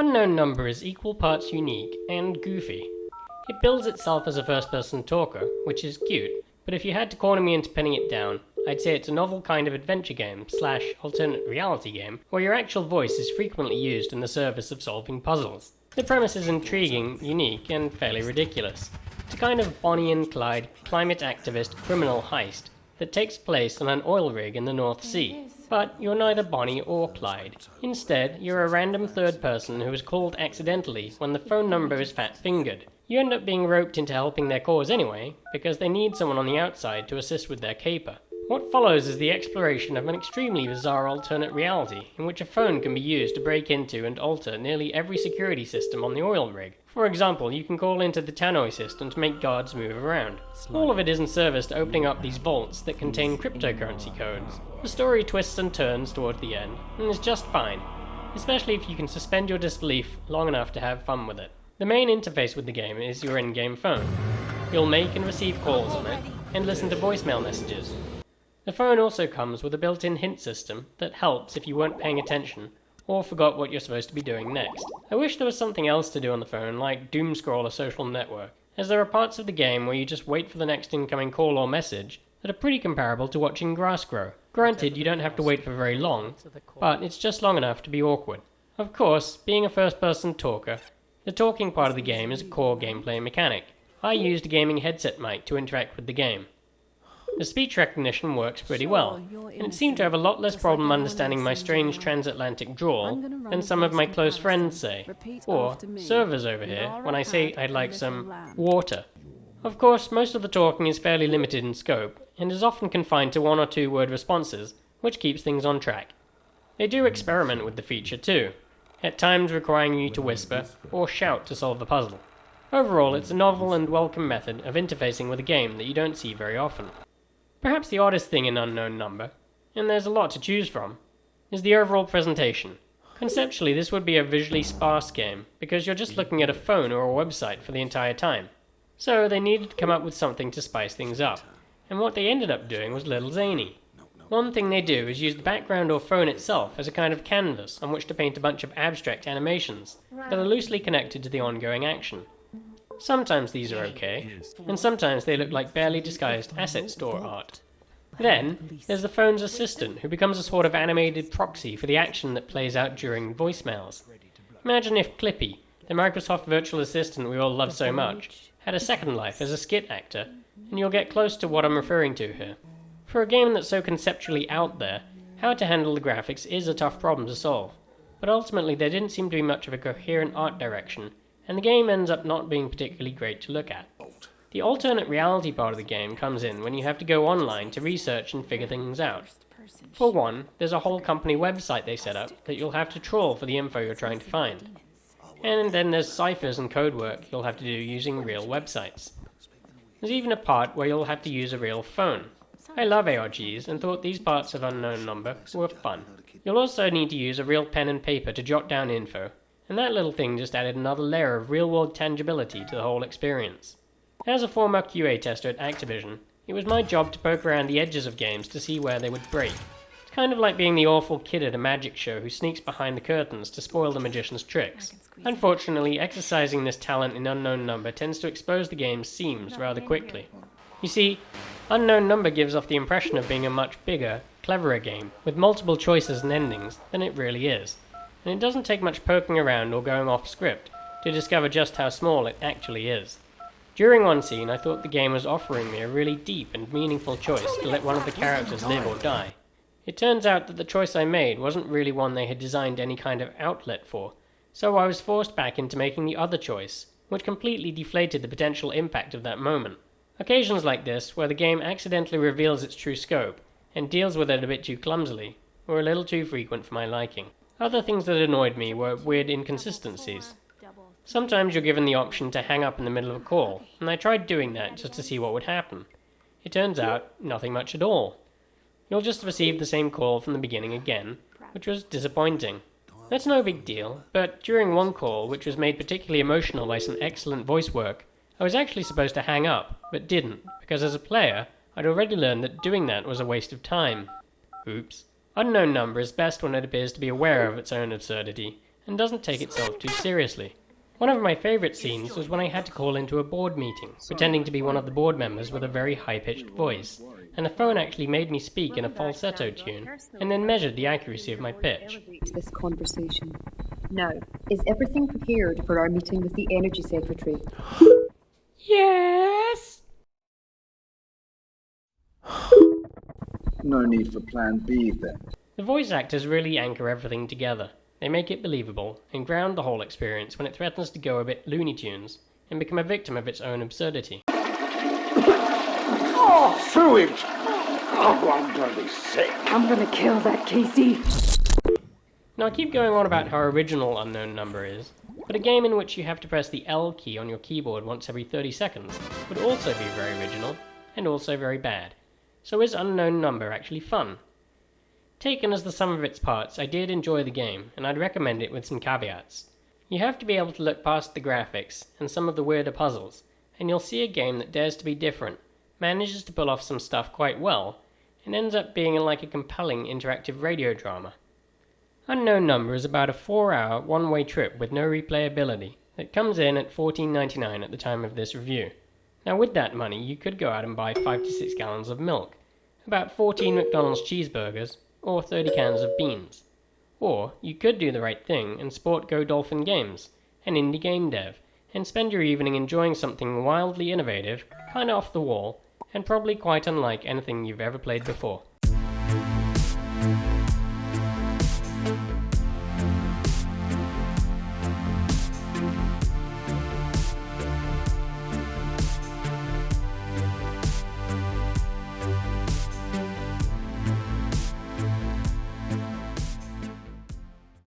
Unknown Number is equal parts unique and goofy. It bills itself as a first-person talker, which is cute, but if you had to corner me into pinning it down, I'd say it's a novel kind of adventure game / alternate reality game where your actual voice is frequently used in the service of solving puzzles. The premise is intriguing, unique, and fairly ridiculous. It's a kind of Bonnie and Clyde climate activist criminal heist that takes place on an oil rig in the North Sea. But you're neither Bonnie or Clyde. Instead, you're a random third person who is called accidentally when the phone number is fat-fingered. You end up being roped into helping their cause anyway, because they need someone on the outside to assist with their caper. What follows is the exploration of an extremely bizarre alternate reality, in which a phone can be used to break into and alter nearly every security system on the oil rig. For example, you can call into the tannoy system to make guards move around. All of it is in service to opening up these vaults that contain cryptocurrency codes. The story twists and turns toward the end, and is just fine, especially if you can suspend your disbelief long enough to have fun with it. The main interface with the game is your in-game phone. You'll make and receive calls on it, and listen to voicemail messages. The phone also comes with a built-in hint system that helps if you weren't paying attention, or forgot what you're supposed to be doing next. I wish there was something else to do on the phone, like doom scroll a social network, as there are parts of the game where you just wait for the next incoming call or message that are pretty comparable to watching grass grow. Granted, you don't have to wait for very long, but it's just long enough to be awkward. Of course, being a first-person talker, the talking part of the game is a core gameplay mechanic. I used a gaming headset mic to interact with the game. The speech recognition works pretty well, and it seemed to have a lot less problem understanding my strange transatlantic drawl than some of my close friends say, or servers over here when I say I'd like some water. Of course, most of the talking is fairly limited in scope, and is often confined to 1 or 2 word responses, which keeps things on track. They do experiment with the feature too, at times requiring you to whisper or shout to solve a puzzle. Overall, it's a novel and welcome method of interfacing with a game that you don't see very often. Perhaps the oddest thing in Unknown Number, and there's a lot to choose from, is the overall presentation. Conceptually, this would be a visually sparse game, because you're just looking at a phone or a website for the entire time. So they needed to come up with something to spice things up, and what they ended up doing was a little zany. One thing they do is use the background or phone itself as a kind of canvas on which to paint a bunch of abstract animations that are loosely connected to the ongoing action. Sometimes these are okay, and sometimes they look like barely disguised asset store art. Then, there's the phone's assistant, who becomes a sort of animated proxy for the action that plays out during voicemails. Imagine if Clippy, the Microsoft virtual assistant we all love so much, had a second life as a skit actor, and you'll get close to what I'm referring to here. For a game that's so conceptually out there, how to handle the graphics is a tough problem to solve, but ultimately there didn't seem to be much of a coherent art direction, and the game ends up not being particularly great to look at. The alternate reality part of the game comes in when you have to go online to research and figure things out. For one, there's a whole company website they set up that you'll have to trawl for the info you're trying to find. And then there's ciphers and code work you'll have to do using real websites. There's even a part where you'll have to use a real phone. I love ARGs and thought these parts of Unknown Number were fun. You'll also need to use a real pen and paper to jot down info, and that little thing just added another layer of real-world tangibility to the whole experience. As a former QA tester at Activision, it was my job to poke around the edges of games to see where they would break. It's kind of like being the awful kid at a magic show who sneaks behind the curtains to spoil the magician's tricks. Unfortunately, exercising this talent in Unknown Number tends to expose the game's seams rather quickly. You see, Unknown Number gives off the impression of being a much bigger, cleverer game, with multiple choices and endings, than it really is. And it doesn't take much poking around or going off script to discover just how small it actually is. During one scene, I thought the game was offering me a really deep and meaningful choice to let one of the characters live or die. It turns out that the choice I made wasn't really one they had designed any kind of outlet for, so I was forced back into making the other choice, which completely deflated the potential impact of that moment. Occasions like this, where the game accidentally reveals its true scope, and deals with it a bit too clumsily, were a little too frequent for my liking. Other things that annoyed me were weird inconsistencies. Sometimes you're given the option to hang up in the middle of a call, and I tried doing that just to see what would happen. It turns out, nothing much at all. You'll just receive the same call from the beginning again, which was disappointing. That's no big deal, but during one call, which was made particularly emotional by some excellent voice work, I was actually supposed to hang up, but didn't, because as a player, I'd already learned that doing that was a waste of time. Oops. Unknown Number is best when it appears to be aware of its own absurdity, and doesn't take itself too seriously. One of my favourite scenes was when I had to call into a board meeting, pretending to be one of the board members with a very high-pitched voice, and the phone actually made me speak in a falsetto tune, and then measured the accuracy of my pitch. This conversation. Now, is everything prepared for our meeting with the Energy Secretary? Yes! No need for plan B then. The voice actors really anchor everything together. They make it believable, and ground the whole experience when it threatens to go a bit Looney Tunes, and become a victim of its own absurdity. Oh, sewage! Oh, I'm going to be sick. I'm gonna kill that Casey. Now I keep going on about how original Unknown Number is, but a game in which you have to press the L key on your keyboard once every 30 seconds would also be very original, and also very bad. So is Unknown Number actually fun? Taken as the sum of its parts, I did enjoy the game, and I'd recommend it with some caveats. You have to be able to look past the graphics and some of the weirder puzzles, and you'll see a game that dares to be different, manages to pull off some stuff quite well, and ends up being like a compelling interactive radio drama. Unknown Number is about a 4-hour, one-way trip with no replayability that comes in at $14.99 at the time of this review. Now with that money, you could go out and buy 5 to 6 gallons of milk, about 14 McDonald's cheeseburgers, or 30 cans of beans. Or you could do the right thing and support Godolphin Games, an indie game dev, and spend your evening enjoying something wildly innovative, kinda off the wall, and probably quite unlike anything you've ever played before.